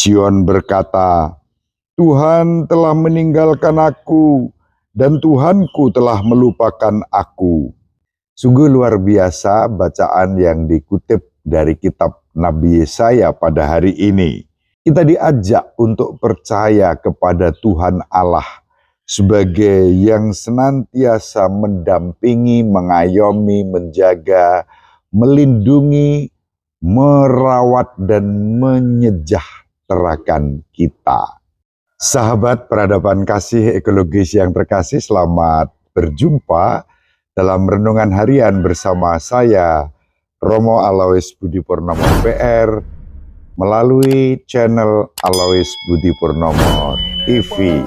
Sion berkata, Tuhan telah meninggalkan aku, dan Tuhanku telah melupakan aku. Sungguh luar biasa bacaan yang dikutip dari kitab Nabi Yesaya pada hari ini. Kita diajak untuk percaya kepada Tuhan Allah sebagai yang senantiasa mendampingi, mengayomi, menjaga, melindungi, merawat, dan menyejahterakan kita. Sahabat peradaban kasih ekologis yang terkasih, selamat berjumpa dalam renungan harian bersama saya, Romo Alois Budi Purnomo PR, melalui channel Alois Budi Purnomo TV.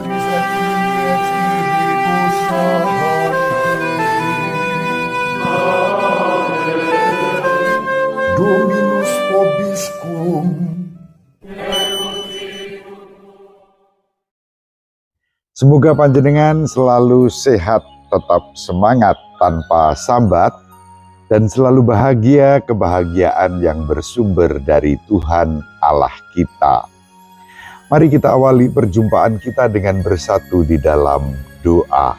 Dominus vobiscum. Semoga panjenengan selalu sehat, tetap semangat tanpa sambat, dan selalu bahagia kebahagiaan yang bersumber dari Tuhan Allah kita. Mari kita awali perjumpaan kita dengan bersatu di dalam doa.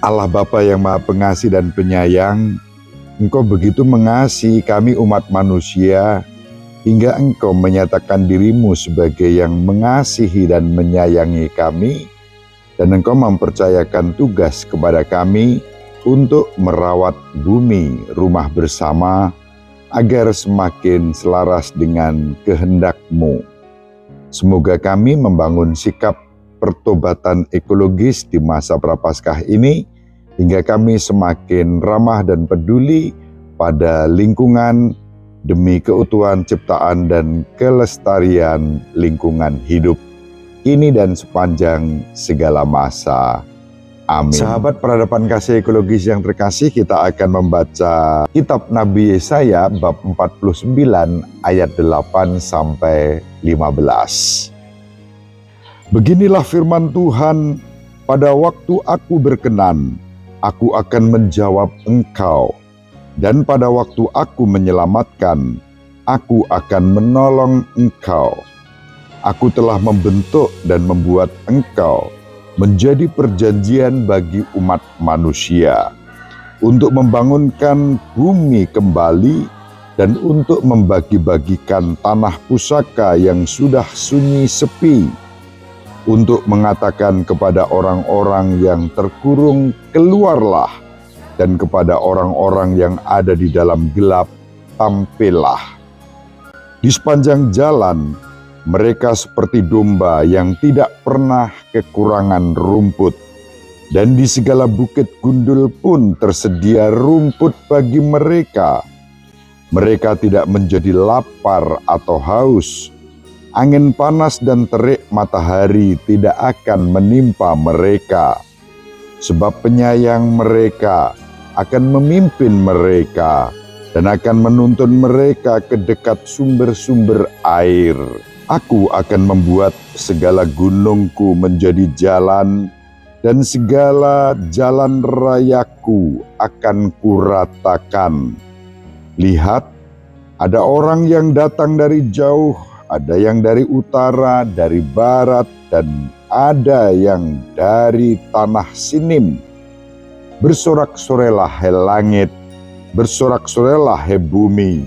Allah Bapa yang Maha Pengasih dan Penyayang, Engkau begitu mengasihi kami umat manusia, hingga Engkau menyatakan dirimu sebagai yang mengasihi dan menyayangi kami, dan Engkau mempercayakan tugas kepada kami untuk merawat bumi rumah bersama, agar semakin selaras dengan kehendak-Mu. Semoga kami membangun sikap pertobatan ekologis di masa Prapaskah ini, hingga kami semakin ramah dan peduli pada lingkungan, demi keutuhan ciptaan dan kelestarian lingkungan hidup ini dan sepanjang segala masa. Amin. Sahabat peradaban kasih ekologis yang terkasih, kita akan membaca kitab Nabi Yesaya bab 49 ayat 8 sampai 15. Beginilah firman Tuhan, pada waktu aku berkenan, aku akan menjawab engkau. Dan pada waktu aku menyelamatkan, aku akan menolong engkau. Aku telah membentuk dan membuat engkau menjadi perjanjian bagi umat manusia, untuk membangunkan bumi kembali dan untuk membagi-bagikan tanah pusaka yang sudah sunyi sepi, untuk mengatakan kepada orang-orang yang terkurung, keluarlah, dan kepada orang-orang yang ada di dalam gelap, tampillah. Di sepanjang jalan, mereka seperti domba yang tidak pernah kekurangan rumput, dan di segala bukit gundul pun tersedia rumput bagi mereka. Mereka tidak menjadi lapar atau haus. Angin panas dan terik matahari tidak akan menimpa mereka, sebab penyayang mereka akan memimpin mereka dan akan menuntun mereka ke dekat sumber-sumber air. Aku akan membuat segala gunungku menjadi jalan, dan segala jalan rayaku akan kuratakan. Lihat, ada orang yang datang dari jauh, ada yang dari utara, dari barat, dan ada yang dari tanah Sinim. Bersorak-sorailah hai langit, bersorak-sorailah hai bumi,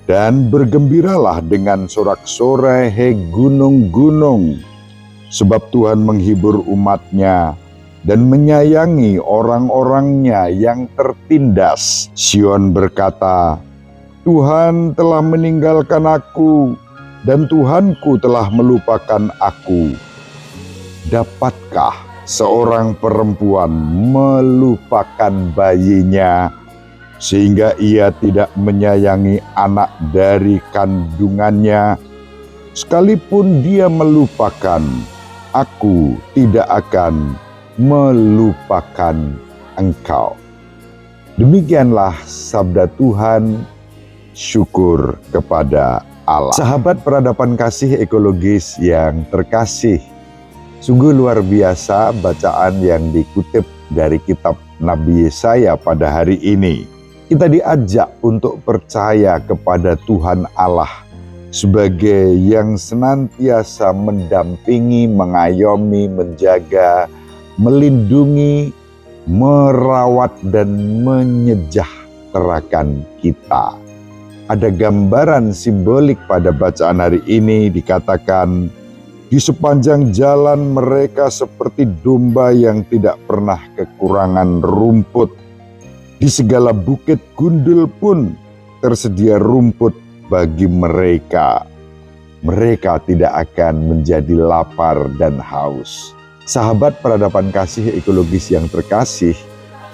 dan bergembiralah dengan sorak-sorai hai gunung-gunung. Sebab Tuhan menghibur umat-Nya dan menyayangi orang-orangnya yang tertindas. Sion berkata, Tuhan telah meninggalkan aku, dan Tuhanku telah melupakan aku. Dapatkah seorang perempuan melupakan bayinya, sehingga ia tidak menyayangi anak dari kandungannya? Sekalipun dia melupakan, aku tidak akan melupakan engkau. Demikianlah sabda Tuhan, syukur kepada Allah. Sahabat peradaban kasih ekologis yang terkasih, sungguh luar biasa bacaan yang dikutip dari kitab Nabi Yesaya pada hari ini. Kita diajak untuk percaya kepada Tuhan Allah sebagai yang senantiasa mendampingi, mengayomi, menjaga, melindungi, merawat, dan menyejahterakan kita. Ada gambaran simbolik pada bacaan hari ini, dikatakan, di sepanjang jalan mereka seperti domba yang tidak pernah kekurangan rumput. Di segala bukit gundul pun tersedia rumput bagi mereka. Mereka tidak akan menjadi lapar dan haus. Sahabat peradaban kasih ekologis yang terkasih,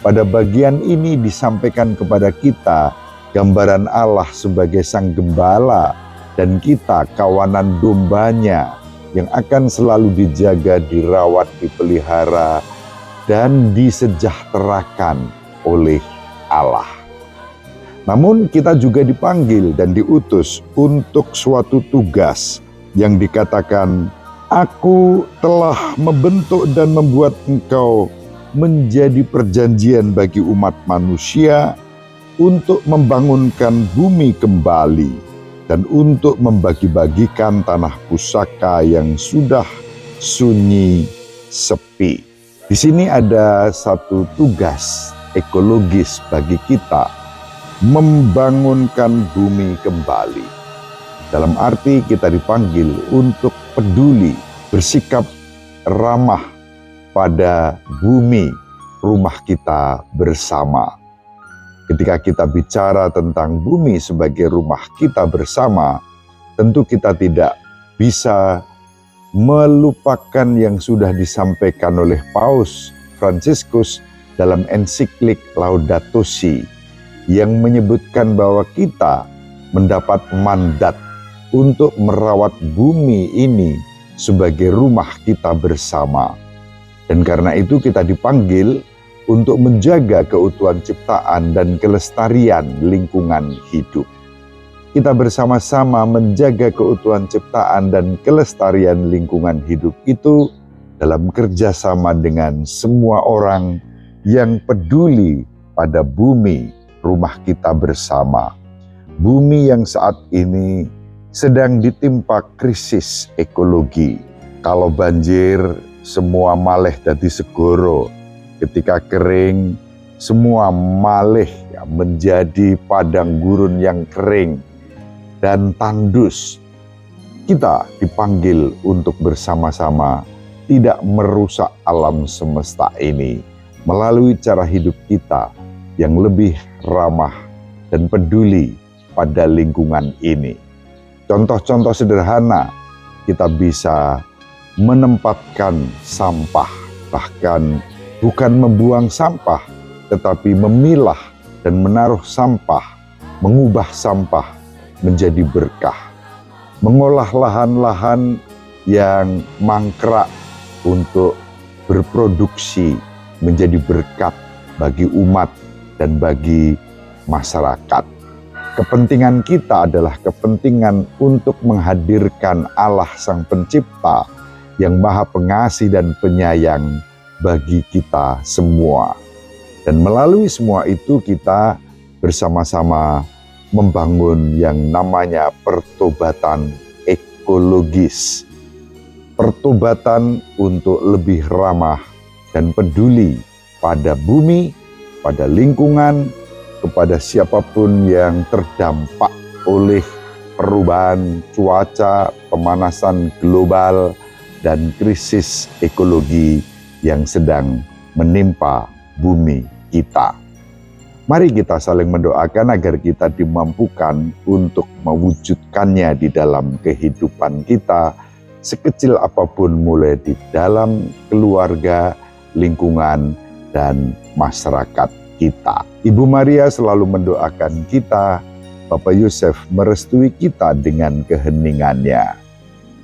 pada bagian ini disampaikan kepada kita gambaran Allah sebagai sang gembala dan kita kawanan dombanya yang akan selalu dijaga, dirawat, dipelihara, dan disejahterakan oleh Allah. Namun kita juga dipanggil dan diutus untuk suatu tugas yang dikatakan, Aku telah membentuk dan membuat engkau menjadi perjanjian bagi umat manusia untuk membangunkan bumi kembali dan untuk membagi-bagikan tanah pusaka yang sudah sunyi sepi. Di sini ada satu tugas ekologis bagi kita, membangunkan bumi kembali. Dalam arti kita dipanggil untuk peduli, bersikap ramah pada bumi, rumah kita bersama. Ketika kita bicara tentang bumi sebagai rumah kita bersama, tentu kita tidak bisa melupakan yang sudah disampaikan oleh Paus Fransiskus dalam ensiklik Laudato Si, yang menyebutkan bahwa kita mendapat mandat untuk merawat bumi ini sebagai rumah kita bersama. Dan karena itu kita dipanggil untuk menjaga keutuhan ciptaan dan kelestarian lingkungan hidup. Kita bersama-sama menjaga keutuhan ciptaan dan kelestarian lingkungan hidup itu dalam kerjasama dengan semua orang yang peduli pada bumi, rumah kita bersama. Bumi yang saat ini sedang ditimpa krisis ekologi. Kalau banjir, semua malih dadi segoro. Ketika kering, semua malih menjadi padang gurun yang kering dan tandus. Kita dipanggil untuk bersama-sama tidak merusak alam semesta ini melalui cara hidup kita yang lebih ramah dan peduli pada lingkungan ini. Contoh-contoh sederhana, kita bisa menempatkan sampah, bahkan bukan membuang sampah, tetapi memilah dan menaruh sampah, mengubah sampah menjadi berkah. Mengolah lahan-lahan yang mangkrak untuk berproduksi menjadi berkat bagi umat dan bagi masyarakat. Kepentingan kita adalah kepentingan untuk menghadirkan Allah Sang Pencipta yang Maha Pengasih dan Penyayang bagi kita semua. Dan melalui semua itu kita bersama-sama membangun yang namanya pertobatan ekologis. Pertobatan untuk lebih ramah dan peduli pada bumi, pada lingkungan, kepada siapapun yang terdampak oleh perubahan cuaca, pemanasan global, dan krisis ekologi yang sedang menimpa bumi kita. Mari kita saling mendoakan agar kita dimampukan untuk mewujudkannya di dalam kehidupan kita, sekecil apapun, mulai di dalam keluarga, lingkungan, dan masyarakat kita. Ibu Maria selalu mendoakan kita, Bapak Yosef merestui kita dengan keheningannya.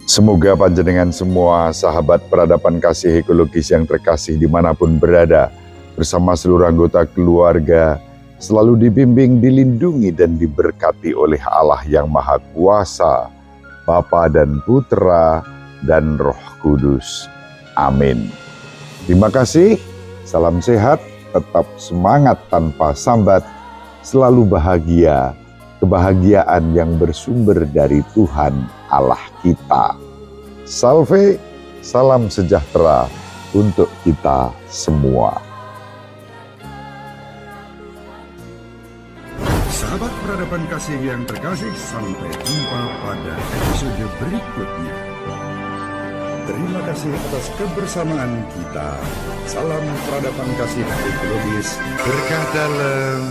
Semoga panjenengan semua sahabat peradaban kasih ekologis yang terkasih dimanapun berada, bersama seluruh anggota keluarga, selalu dibimbing, dilindungi, dan diberkati oleh Allah yang Maha Kuasa, Bapa dan Putra dan Roh Kudus. Amin. Terima kasih, salam sehat, tetap semangat tanpa sambat, selalu bahagia, kebahagiaan yang bersumber dari Tuhan Allah kita. Salve, salam sejahtera untuk kita semua. Sahabat peradaban kasih yang terkasih, sampai jumpa pada episode berikutnya. Terima kasih atas kebersamaan kita. Salam peradaban kasih ekologis. Berkah dalam